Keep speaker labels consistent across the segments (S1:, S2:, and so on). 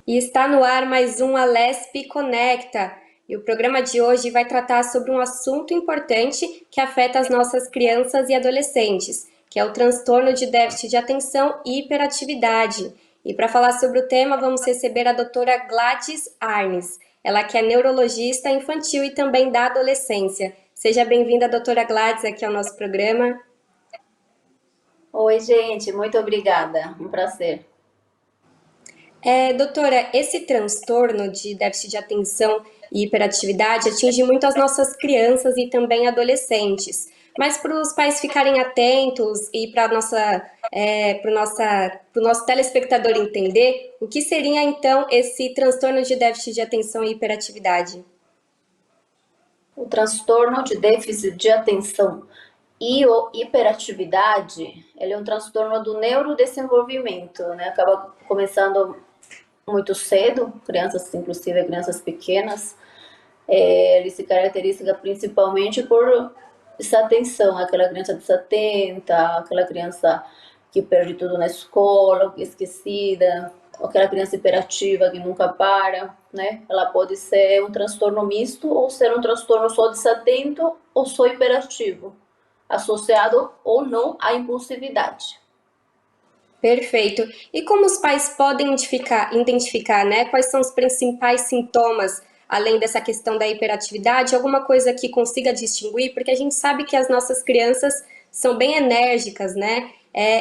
S1: E está no ar mais um Alesp Conecta. E o programa de hoje vai tratar sobre um assunto importante que afeta as nossas crianças e adolescentes, que é o transtorno de déficit de atenção e hiperatividade. E para falar sobre o tema, vamos receber a doutora Gladys Arnes. Ela que é neurologista infantil e também da adolescência. Seja bem-vinda, doutora Gladys, aqui ao nosso programa.
S2: Oi, gente, muito obrigada. Um prazer.
S1: Doutora, esse transtorno de déficit de atenção e hiperatividade atinge muito as nossas crianças e também adolescentes. Mas para os pais ficarem atentos e para o nosso telespectador entender, o que seria então esse transtorno de déficit de atenção e hiperatividade?
S2: O transtorno de déficit de atenção e hiperatividade, ele é um transtorno do neurodesenvolvimento, né? Acaba começando muito cedo, crianças, inclusive crianças pequenas. Ele se caracteriza principalmente por desatenção, aquela criança desatenta, aquela criança que perde tudo na escola, esquecida, aquela criança hiperativa que nunca para, né? Ela pode ser um transtorno misto ou ser um transtorno só desatento ou só hiperativo, associado ou não à impulsividade.
S1: Perfeito. E como os pais podem identificar, né, quais são os principais sintomas, além dessa questão da hiperatividade, alguma coisa que consiga distinguir? Porque a gente sabe que as nossas crianças são bem enérgicas, né?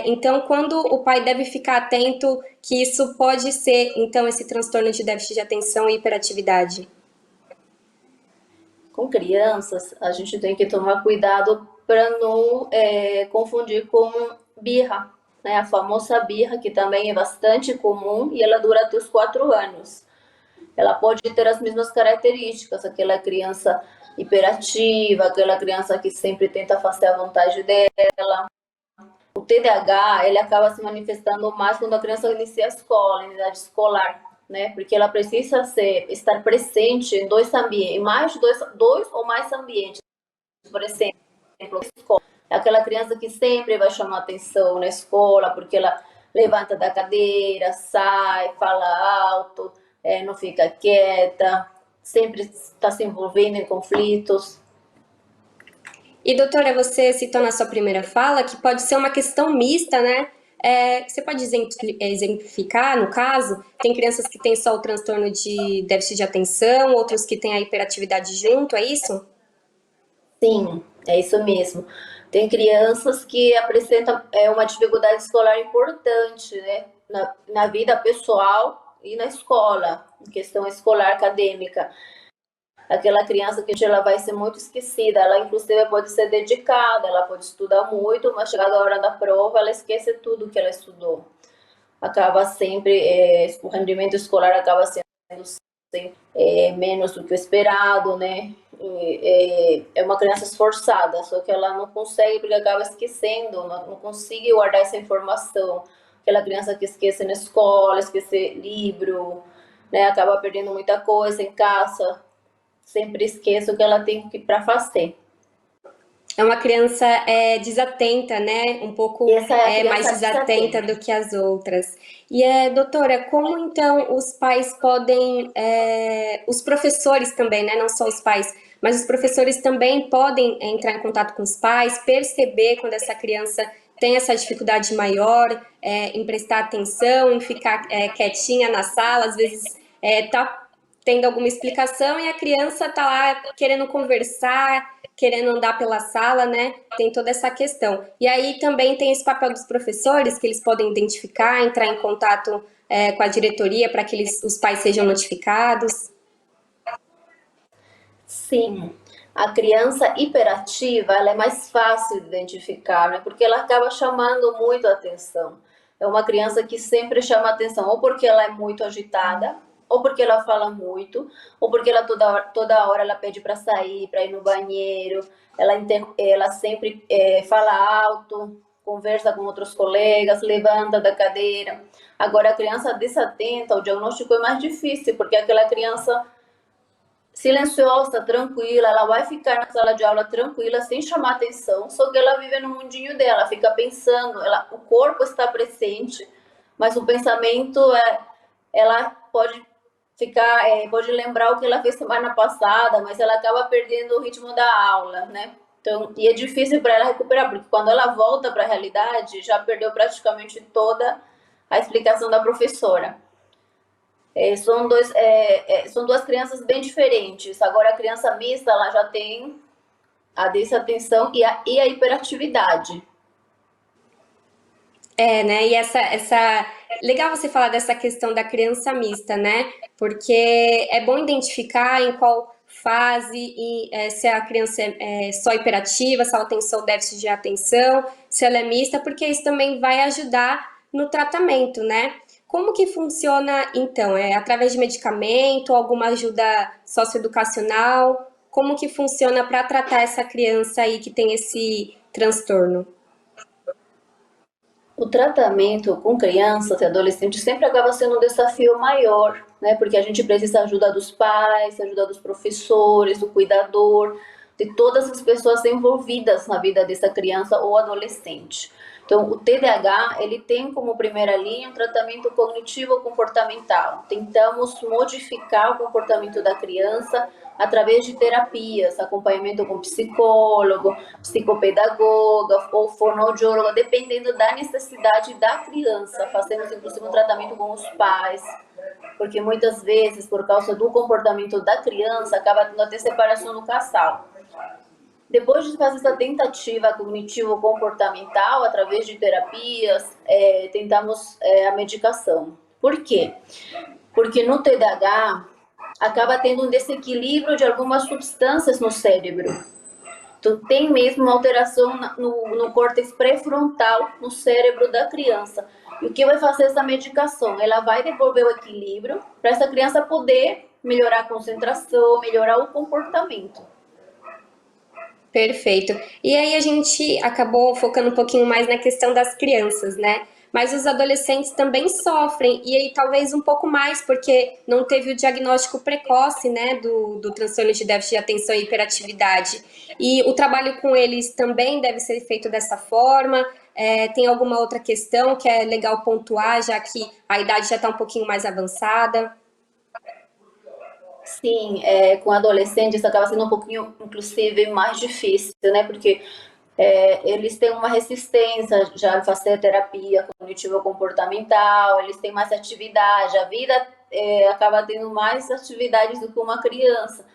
S1: Então, quando o pai deve ficar atento que isso pode ser, então, esse transtorno de déficit de atenção e hiperatividade?
S2: Com crianças, a gente tem que tomar cuidado para não confundir com birra, né? A famosa birra, que também é bastante comum e ela dura até os 4 anos. Ela pode ter as mesmas características, aquela criança hiperativa, aquela criança que sempre tenta fazer a vontade dela. O TDAH, ele acaba se manifestando mais quando a criança inicia a escola, em idade escolar, né? Porque ela precisa estar presente em dois ambientes, mais de dois ou mais ambientes. Por exemplo, escola. É aquela criança que sempre vai chamar atenção na escola, porque ela levanta da cadeira, sai, fala alto, não fica quieta, sempre está se envolvendo em conflitos.
S1: E, doutora, você citou na sua primeira fala que pode ser uma questão mista, né? Você pode exemplificar, no caso, tem crianças que têm só o transtorno de déficit de atenção, outros que têm a hiperatividade junto, é isso?
S2: Sim, é isso mesmo. Tem crianças que apresentam uma dificuldade escolar importante, né? Na vida pessoal e na escola, em questão escolar acadêmica. Aquela criança que ela vai ser muito esquecida, ela inclusive pode ser dedicada, ela pode estudar muito, mas chegada a hora da prova, ela esquece tudo que ela estudou. Acaba sempre, o rendimento escolar acaba sendo menos do que o esperado, né? É uma criança esforçada, só que ela não consegue, porque acaba esquecendo, não consegue guardar essa informação. Aquela criança que esquece na escola, esquece livro, né? Acaba perdendo muita coisa em casa, sempre esquece o que ela tem para fazer.
S1: É uma criança desatenta, né? Um pouco
S2: Essa é a
S1: mais
S2: criança
S1: desatenta
S2: desatenta.
S1: do que as outras. E, doutora, como então os pais podem, os professores também, né? Não só os pais, mas os professores também podem entrar em contato com os pais, perceber quando essa criança tem essa dificuldade maior, em prestar atenção, em ficar quietinha na sala, às vezes tá tendo alguma explicação e a criança tá lá querendo conversar, querendo andar pela sala, né? Tem toda essa questão. E aí também tem esse papel dos professores, que eles podem identificar, entrar em contato com a diretoria para que os pais sejam notificados.
S2: Sim, a criança hiperativa, ela é mais fácil de identificar, né? Porque ela acaba chamando muito a atenção. É uma criança que sempre chama a atenção, ou porque ela é muito agitada, ou porque ela fala muito, ou porque ela toda hora ela pede para sair, para ir no banheiro, ela sempre fala alto, conversa com outros colegas, levanta da cadeira. Agora, a criança desatenta, o diagnóstico é mais difícil, porque aquela criança silenciosa, tranquila, ela vai ficar na sala de aula tranquila, sem chamar atenção, só que ela vive no mundinho dela, fica pensando, o corpo está presente, mas o pensamento ela pode ficar, pode lembrar o que ela fez semana passada, mas ela acaba perdendo o ritmo da aula, né? Então, e é difícil para ela recuperar, porque quando ela volta para a realidade, já perdeu praticamente toda a explicação da professora. São duas crianças bem diferentes. Agora, a criança mista, ela já tem a desatenção e a hiperatividade.
S1: Né? E legal você falar dessa questão da criança mista, né? Porque é bom identificar em qual fase se a criança é só hiperativa, se ela tem só déficit de atenção, se ela é mista, porque isso também vai ajudar no tratamento, né? Como que funciona então? É através de medicamento, alguma ajuda socioeducacional? Como que funciona para tratar essa criança aí que tem esse transtorno?
S2: O tratamento com crianças e adolescentes sempre acaba sendo um desafio maior, né? Porque a gente precisa da ajuda dos pais, ajuda dos professores, do cuidador, de todas as pessoas envolvidas na vida dessa criança ou adolescente. Então, o TDAH, ele tem como primeira linha um tratamento cognitivo-comportamental. Tentamos modificar o comportamento da criança através de terapias, acompanhamento com psicólogo, psicopedagoga ou fonoaudióloga, dependendo da necessidade da criança. Fazemos, inclusive, um tratamento com os pais, porque muitas vezes, por causa do comportamento da criança, acaba tendo até separação no casal. Depois de fazer essa tentativa cognitivo-comportamental, através de terapias, tentamos a medicação. Por quê? Porque no TDAH acaba tendo um desequilíbrio de algumas substâncias no cérebro. Então, tem mesmo uma alteração no córtex pré-frontal, no cérebro da criança. E o que vai fazer essa medicação? Ela vai devolver o equilíbrio para essa criança poder melhorar a concentração, melhorar o comportamento.
S1: Perfeito. E aí a gente acabou focando um pouquinho mais na questão das crianças, né? Mas os adolescentes também sofrem, e aí talvez um pouco mais, porque não teve o diagnóstico precoce, né, do transtorno de déficit de atenção e hiperatividade. E o trabalho com eles também deve ser feito dessa forma. Tem alguma outra questão que é legal pontuar, já que a idade já está um pouquinho mais avançada?
S2: Sim, com adolescentes acaba sendo um pouquinho, inclusive, mais difícil, né? Porque eles têm uma resistência já a fazer terapia cognitivo-comportamental, eles têm mais atividade, a vida acaba tendo mais atividades do que uma criança.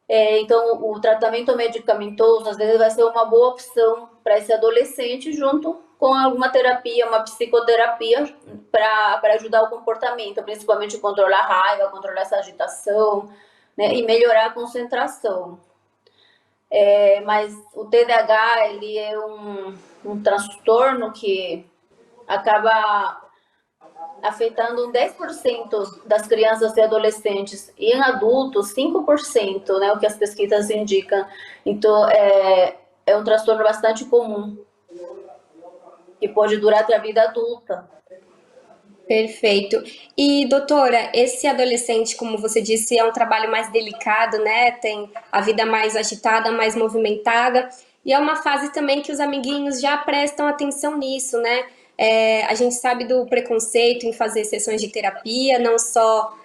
S2: Então, o tratamento medicamentoso, às vezes, vai ser uma boa opção para esse adolescente, junto com alguma terapia, uma psicoterapia, para ajudar o comportamento, principalmente controlar a raiva, controlar essa agitação, né, e melhorar a concentração. Mas o TDAH, ele é um transtorno que acaba afetando 10% das crianças e adolescentes, e em adultos 5%, né, o que as pesquisas indicam. Então, é um transtorno bastante comum, que pode durar até a vida adulta.
S1: Perfeito. E, doutora, esse adolescente, como você disse, é um trabalho mais delicado, né? Tem a vida mais agitada, mais movimentada, e é uma fase também que os amiguinhos já prestam atenção nisso, né? A gente sabe do preconceito em fazer sessões de terapia, não só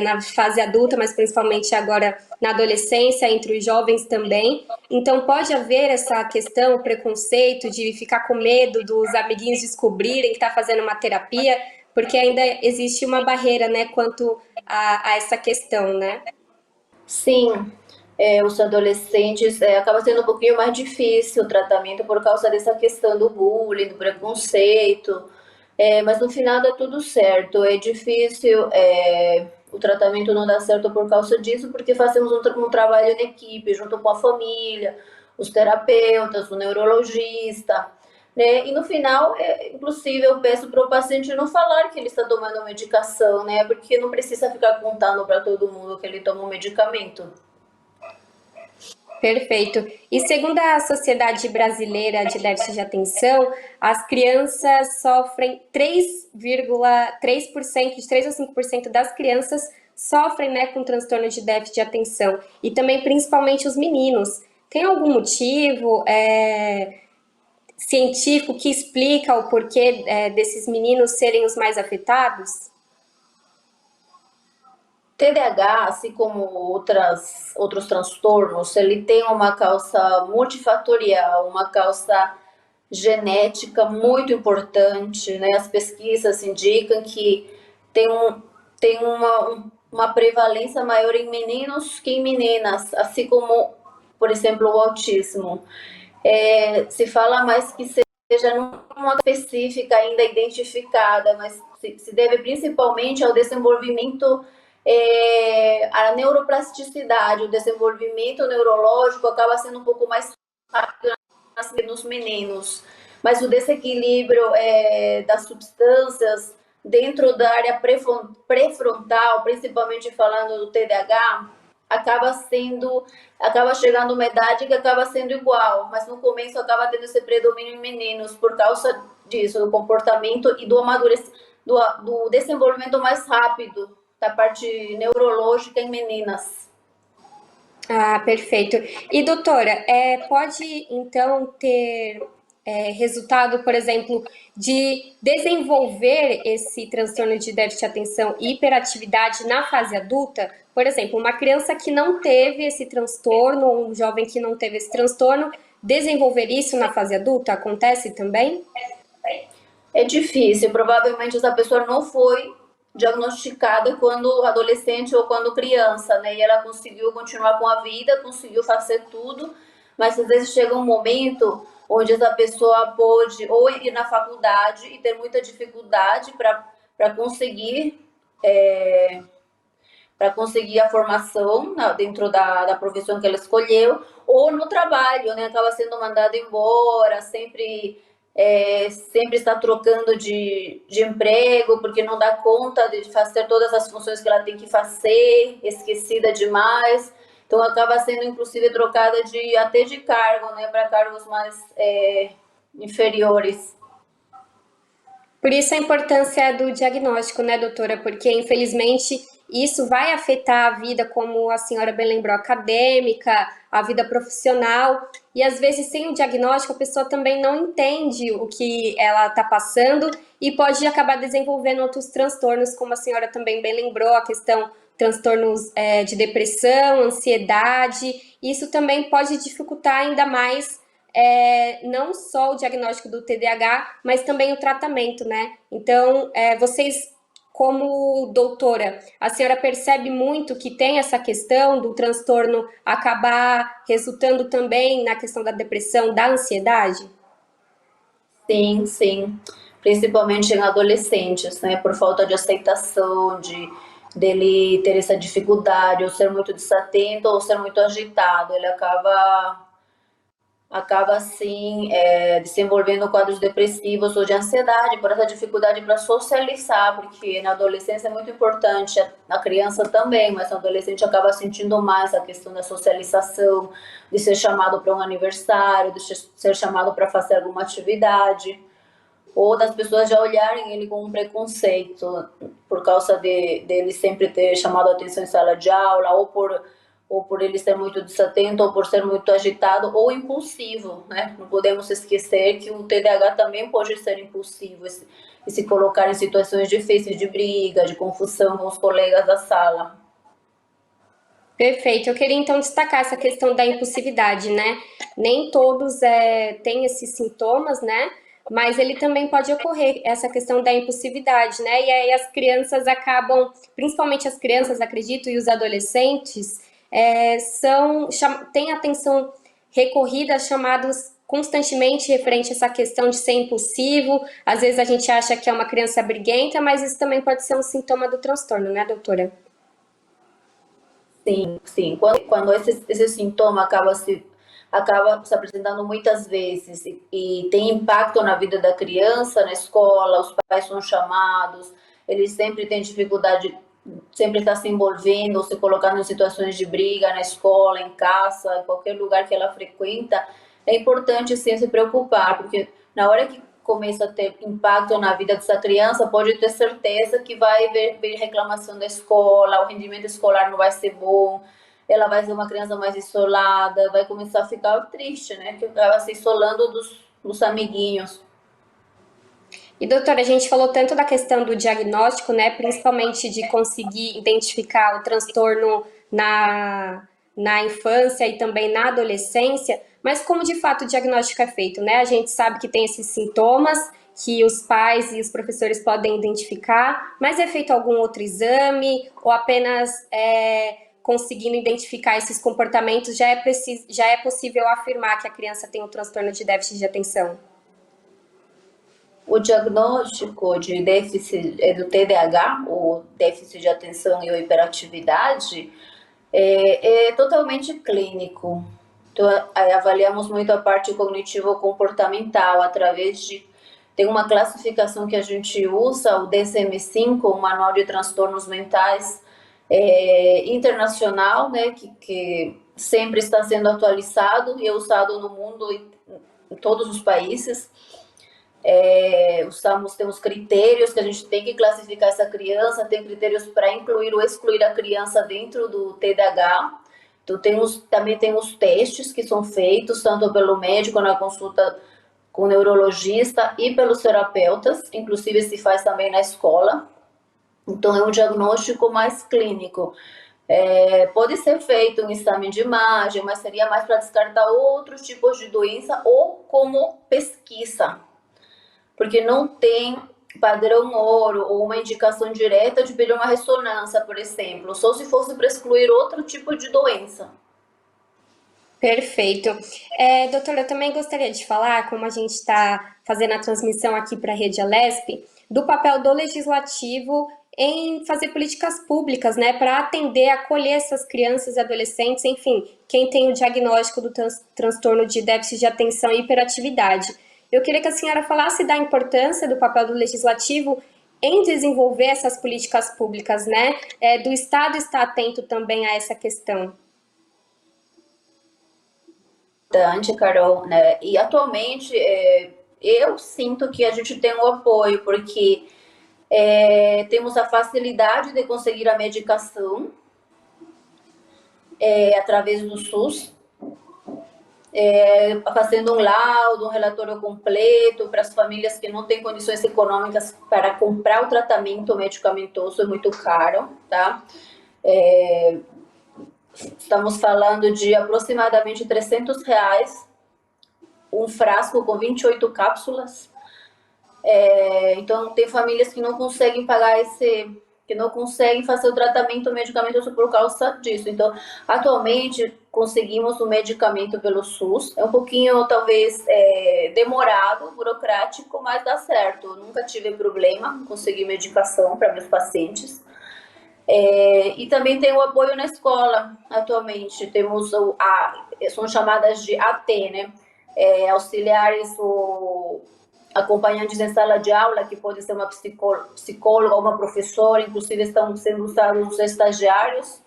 S1: na fase adulta, mas principalmente agora na adolescência, entre os jovens também. Então, pode haver essa questão, o preconceito de ficar com medo dos amiguinhos descobrirem que está fazendo uma terapia, porque ainda existe uma barreira, né, quanto a essa questão, né?
S2: Sim, os adolescentes acaba sendo um pouquinho mais difícil o tratamento por causa dessa questão do bullying, do preconceito, mas no final dá tudo certo. É difícil, o tratamento não dá certo por causa disso, porque fazemos um trabalho em equipe, junto com a família, os terapeutas, o neurologista, né? E no final, inclusive, eu peço para o paciente não falar que ele está tomando medicação, né? Porque não precisa ficar contando para todo mundo que ele toma um medicamento.
S1: Perfeito. E segundo a Sociedade Brasileira de Déficit de Atenção, as crianças sofrem 3,3%, de 3 a 5% das crianças sofrem, né, com transtorno de déficit de atenção. E também, principalmente, os meninos. Tem algum motivo científico que explica o porquê desses meninos serem os mais afetados?
S2: TDAH, assim como outros transtornos, ele tem uma causa multifatorial, uma causa genética muito importante, né? As pesquisas indicam que tem, tem uma prevalência maior em meninos que em meninas, assim como, por exemplo, o autismo. Se fala mais que seja numa específica ainda identificada, mas se deve principalmente ao desenvolvimento, a neuroplasticidade, o desenvolvimento neurológico acaba sendo um pouco mais rápido nos meninos, mas o desequilíbrio das substâncias dentro da área pré-frontal, principalmente falando do TDAH, acaba chegando uma idade que acaba sendo igual, mas no começo acaba tendo esse predomínio em meninos por causa disso, do comportamento e do desenvolvimento mais rápido da parte neurológica em meninas.
S1: Ah, perfeito. E doutora, pode então ter resultado, por exemplo, de desenvolver esse transtorno de déficit de atenção e hiperatividade na fase adulta? Por exemplo, uma criança que não teve esse transtorno, ou um jovem que não teve esse transtorno, desenvolver isso na fase adulta acontece também?
S2: É difícil, provavelmente essa pessoa não foi diagnosticada quando adolescente ou quando criança, né? E ela conseguiu continuar com a vida, conseguiu fazer tudo, mas às vezes chega um momento onde essa pessoa pode ou ir na faculdade e ter muita dificuldade para conseguir para conseguir a formação dentro da profissão que ela escolheu, ou no trabalho, né? Acaba sendo mandado embora, sempre está trocando de emprego, porque não dá conta de fazer todas as funções que ela tem que fazer, esquecida demais. Então, acaba sendo, inclusive, trocada até de cargo, né? Para cargos mais inferiores.
S1: Por isso a importância do diagnóstico, né, doutora? Porque, infelizmente, isso vai afetar a vida, como a senhora bem lembrou, acadêmica, a vida profissional. E, às vezes, sem o diagnóstico, a pessoa também não entende o que ela está passando e pode acabar desenvolvendo outros transtornos, como a senhora também bem lembrou, a questão transtornos de depressão, ansiedade. Isso também pode dificultar ainda mais não só o diagnóstico do TDAH, mas também o tratamento, né? Então, vocês, como doutora, a senhora percebe muito que tem essa questão do transtorno acabar resultando também na questão da depressão, da ansiedade?
S2: Sim, sim. Principalmente em adolescentes, né? Por falta de aceitação, dele ter essa dificuldade, ou ser muito desatento, ou ser muito agitado. Ele acaba assim, desenvolvendo quadros depressivos ou de ansiedade por essa dificuldade para socializar, porque na adolescência é muito importante, na criança também, mas no adolescente acaba sentindo mais a questão da socialização, de ser chamado para um aniversário, de ser chamado para fazer alguma atividade, ou das pessoas já olharem ele com um preconceito por causa dele sempre ter chamado a atenção em sala de aula, ou por ele ser muito desatento, ou por ser muito agitado, ou impulsivo, né? Não podemos esquecer que o TDAH também pode ser impulsivo e se colocar em situações difíceis de briga, de confusão com os colegas da sala.
S1: Perfeito. Eu queria então destacar essa questão da impulsividade, né? Nem todos têm esses sintomas, né? Mas ele também pode ocorrer, essa questão da impulsividade, né? E aí as crianças acabam, principalmente as crianças, acredito, e os adolescentes, têm atenção recorrida a chamados constantemente referente a essa questão de ser impulsivo. Às vezes a gente acha que é uma criança briguenta, mas isso também pode ser um sintoma do transtorno, né, doutora?
S2: Sim, sim. Quando esse sintoma acaba se apresentando muitas vezes e tem impacto na vida da criança, na escola, os pais são chamados, eles sempre têm dificuldade, sempre está se envolvendo, se colocando em situações de briga na escola, em casa, em qualquer lugar que ela frequenta, é importante sim se preocupar, porque na hora que começa a ter impacto na vida dessa criança, pode ter certeza que vai ver reclamação da escola, o rendimento escolar não vai ser bom, ela vai ser uma criança mais isolada, vai começar a ficar triste, né? Que acaba se isolando dos amiguinhos.
S1: E doutora, a gente falou tanto da questão do diagnóstico, né, principalmente de conseguir identificar o transtorno na, na infância e também na adolescência, mas como de fato o diagnóstico é feito, né? A gente sabe que tem esses sintomas que os pais e os professores podem identificar, mas é feito algum outro exame ou apenas conseguindo identificar esses comportamentos já é possível afirmar que a criança tem um transtorno de déficit de atenção?
S2: O diagnóstico de déficit do TDAH, o déficit de atenção e hiperatividade, é totalmente clínico. Então, avaliamos muito a parte cognitivo-comportamental através de... Tem uma classificação que a gente usa, o DSM-5, o Manual de Transtornos Mentais internacional, né, que sempre está sendo atualizado e é usado no mundo em todos os países. Temos critérios que a gente tem que classificar essa criança, tem critérios para incluir ou excluir a criança dentro do TDAH. Então, também tem os testes que são feitos, tanto pelo médico na consulta com o neurologista e pelos terapeutas, inclusive se faz também na escola. Então, é um diagnóstico mais clínico. Pode ser feito um exame de imagem, mas seria mais para descartar outros tipos de doença ou como pesquisa, porque não tem padrão ouro ou uma indicação direta de pedir uma ressonância, por exemplo, só se fosse para excluir outro tipo de doença.
S1: Perfeito. Doutora, eu também gostaria de falar, como a gente está fazendo a transmissão aqui para a Rede Alesp, do papel do legislativo em fazer políticas públicas, né, para atender, acolher essas crianças e adolescentes, enfim, quem tem o diagnóstico do transtorno de déficit de atenção e hiperatividade. Eu queria que a senhora falasse da importância do papel do legislativo em desenvolver essas políticas públicas, né, do Estado estar atento também a essa questão.
S2: Importante, Carol, né? E atualmente eu sinto que a gente tem o apoio, porque temos a facilidade de conseguir a medicação através do SUS, fazendo um laudo, um relatório completo para as famílias que não têm condições econômicas para comprar o tratamento medicamentoso, é muito caro, tá? Estamos falando de aproximadamente R$ 300, um frasco com 28 cápsulas. Então, tem famílias que não conseguem pagar que não conseguem fazer o tratamento medicamentoso por causa disso. Então, atualmente, conseguimos o medicamento pelo SUS. É um pouquinho, talvez, demorado, burocrático, mas dá certo. Eu nunca tive problema em conseguir medicação para meus pacientes. E também tem o apoio na escola, atualmente. Temos são chamadas de AT, né? Auxiliares ou acompanhantes em sala de aula, que pode ser uma psicóloga ou uma professora, inclusive estão sendo usados os estagiários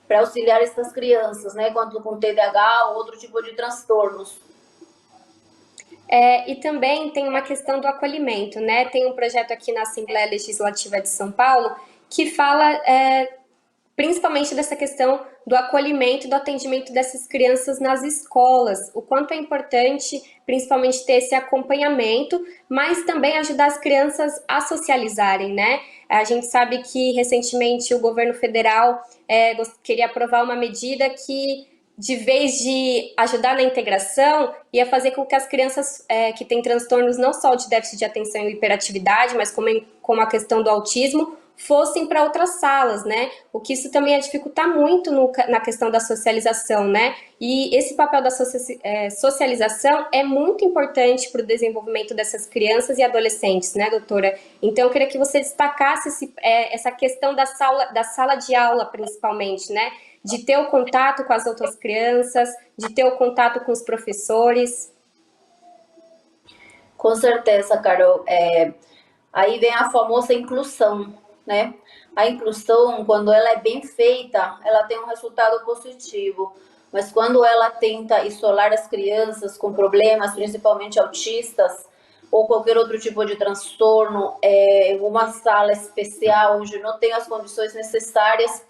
S2: para auxiliar essas crianças, né? Quanto com TDAH ou outro tipo de transtornos.
S1: E também tem uma questão do acolhimento, né? Tem um projeto aqui na Assembleia Legislativa de São Paulo que fala principalmente dessa questão do acolhimento e do atendimento dessas crianças nas escolas, o quanto é importante, principalmente, ter esse acompanhamento, mas também ajudar as crianças a socializarem, né? A gente sabe que, recentemente, o governo federal queria aprovar uma medida que, de vez de ajudar na integração, ia fazer com que as crianças que têm transtornos não só de déficit de atenção e hiperatividade, mas como a questão do autismo, fossem para outras salas, né? O que isso também ia dificultar muito na questão da socialização, né? E esse papel da socialização é muito importante para o desenvolvimento dessas crianças e adolescentes, né, doutora? Então, eu queria que você destacasse essa questão da sala de aula, principalmente, né? De ter o contato com as outras crianças, de ter o contato com os professores.
S2: Com certeza, Carol. Aí vem a famosa inclusão, né? A inclusão, quando ela é bem feita, ela tem um resultado positivo. Mas quando ela tenta isolar as crianças com problemas, principalmente autistas, ou qualquer outro tipo de transtorno, uma sala especial, onde não tem as condições necessárias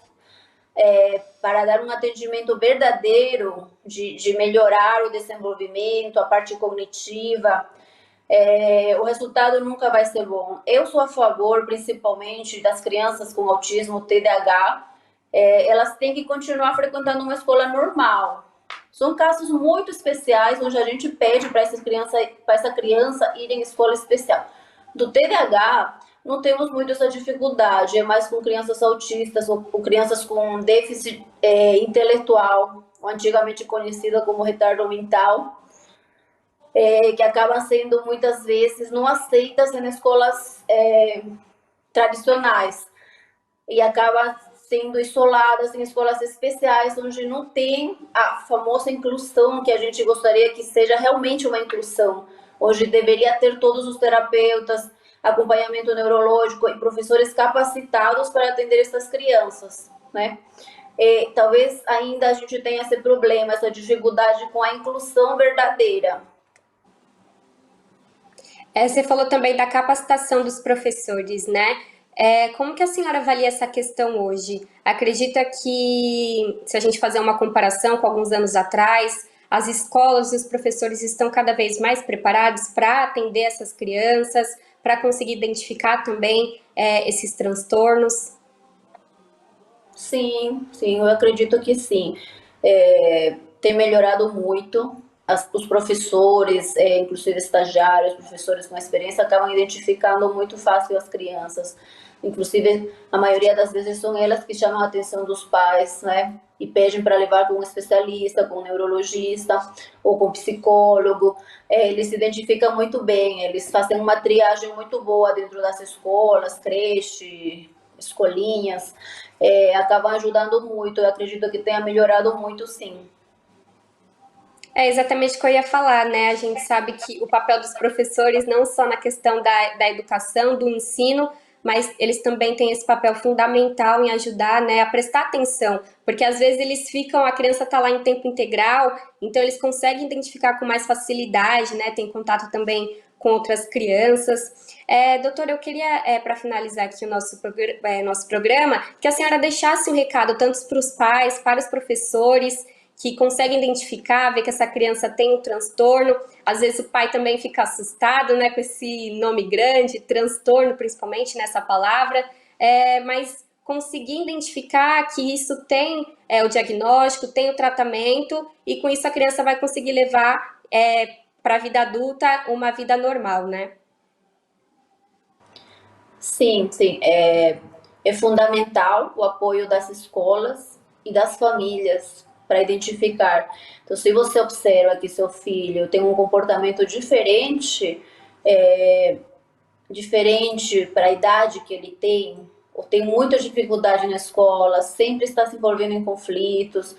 S2: para dar um atendimento verdadeiro de melhorar o desenvolvimento, a parte cognitiva, o resultado nunca vai ser bom. Eu sou a favor, principalmente, das crianças com autismo, TDAH, elas têm que continuar frequentando uma escola normal. São casos muito especiais onde a gente pede para essa criança ir em escola especial. Do TDAH, não temos muito essa dificuldade, é mais com crianças autistas ou com crianças com déficit intelectual, antigamente conhecida como retardo mental, que acabam sendo muitas vezes não aceitas em escolas tradicionais e acabam sendo isoladas em escolas especiais, onde não tem a famosa inclusão que a gente gostaria que seja realmente uma inclusão, onde deveria ter todos os terapeutas, acompanhamento neurológico e professores capacitados para atender essas crianças, né? Talvez ainda a gente tenha esse problema, essa dificuldade com a inclusão verdadeira.
S1: Você falou também da capacitação dos professores, né? Como que a senhora avalia essa questão hoje? Acredita que, se a gente fazer uma comparação com alguns anos atrás, as escolas e os professores estão cada vez mais preparados para atender essas crianças, para conseguir identificar também esses transtornos?
S2: Sim, sim, eu acredito que sim. Tem melhorado muito. Os professores, inclusive estagiários, professores com experiência, acabam identificando muito fácil as crianças. Inclusive, a maioria das vezes são elas que chamam a atenção dos pais, né? E pedem para levar com um especialista, com um neurologista ou com um psicólogo. Eles se identificam muito bem, eles fazem uma triagem muito boa dentro das escolas, creche, escolinhas, acabam ajudando muito. Eu acredito que tenha melhorado muito, sim.
S1: É exatamente o que eu ia falar, né? A gente sabe que o papel dos professores, não só na questão da educação, do ensino, mas eles também têm esse papel fundamental em ajudar, né, a prestar atenção, porque às vezes eles ficam, a criança está lá em tempo integral, então eles conseguem identificar com mais facilidade, né? Tem contato também com outras crianças. Doutora, eu queria, para finalizar aqui o nosso programa, que a senhora deixasse um recado tanto para os pais, para os professores, que conseguem identificar, ver que essa criança tem um transtorno. Às vezes o pai também fica assustado, né, com esse nome grande, transtorno, principalmente nessa palavra, mas conseguir identificar que isso tem o diagnóstico, tem o tratamento, e com isso a criança vai conseguir levar para a vida adulta uma vida normal, né?
S2: Sim, sim. É fundamental o apoio das escolas e das famílias para identificar. Então, se você observa que seu filho tem um comportamento diferente para a idade que ele tem, ou tem muita dificuldade na escola, sempre está se envolvendo em conflitos,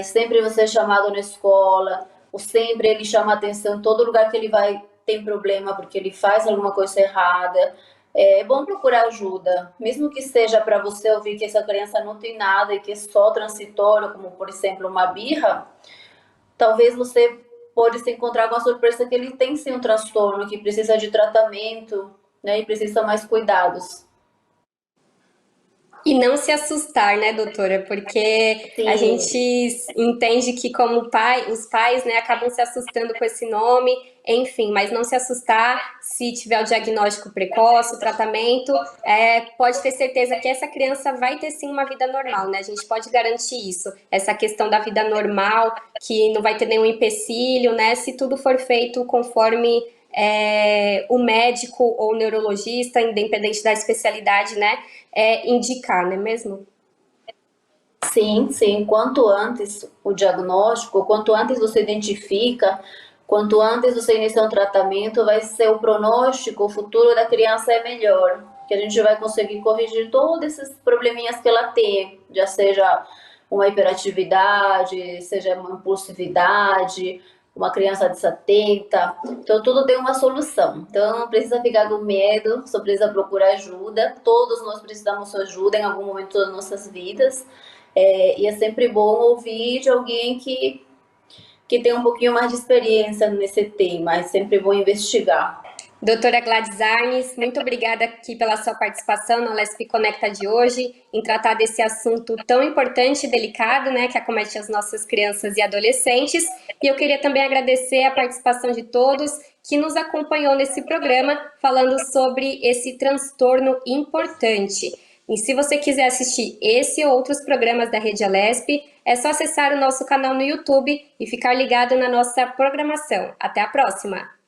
S2: sempre você é chamado na escola, ou sempre ele chama atenção, todo lugar que ele vai tem problema porque ele faz alguma coisa errada. É bom procurar ajuda, mesmo que seja para você ouvir que essa criança não tem nada e que é só transitório, como por exemplo uma birra, talvez você pode se encontrar com a surpresa que ele tem sim um transtorno, que precisa de tratamento, né, e precisa mais cuidados.
S1: E não se assustar, né, doutora? Porque a
S2: Sim,
S1: gente entende que, como pai, os pais, né, acabam se assustando com esse nome, enfim, mas não se assustar se tiver o diagnóstico precoce, o tratamento, pode ter certeza que essa criança vai ter sim uma vida normal, né? A gente pode garantir isso, essa questão da vida normal, que não vai ter nenhum empecilho, né? Se tudo for feito conforme o médico ou o neurologista, independente da especialidade, né, indicar, não é mesmo?
S2: sim, sim. Quanto antes o diagnóstico, quanto antes você identifica, quanto antes você inicia um tratamento, vai ser o pronóstico, o futuro da criança é melhor. Que a gente vai conseguir corrigir todos esses probleminhas que ela tem, já seja uma hiperatividade, seja uma impulsividade, uma criança desatenta. Então, tudo tem uma solução. Então, não precisa ficar com medo, só precisa procurar ajuda. Todos nós precisamos de ajuda em algum momento das nossas vidas. E é sempre bom ouvir de alguém que tem um pouquinho mais de experiência nesse tema. É sempre bom investigar.
S1: Doutora Gladys Arnes, muito obrigada aqui pela sua participação no LESP Conecta de hoje, em tratar desse assunto tão importante e delicado, né, que acomete as nossas crianças e adolescentes. E eu queria também agradecer a participação de todos que nos acompanhou nesse programa falando sobre esse transtorno importante. E se você quiser assistir esse e outros programas da Rede Alesp, é só acessar o nosso canal no YouTube e ficar ligado na nossa programação. Até a próxima!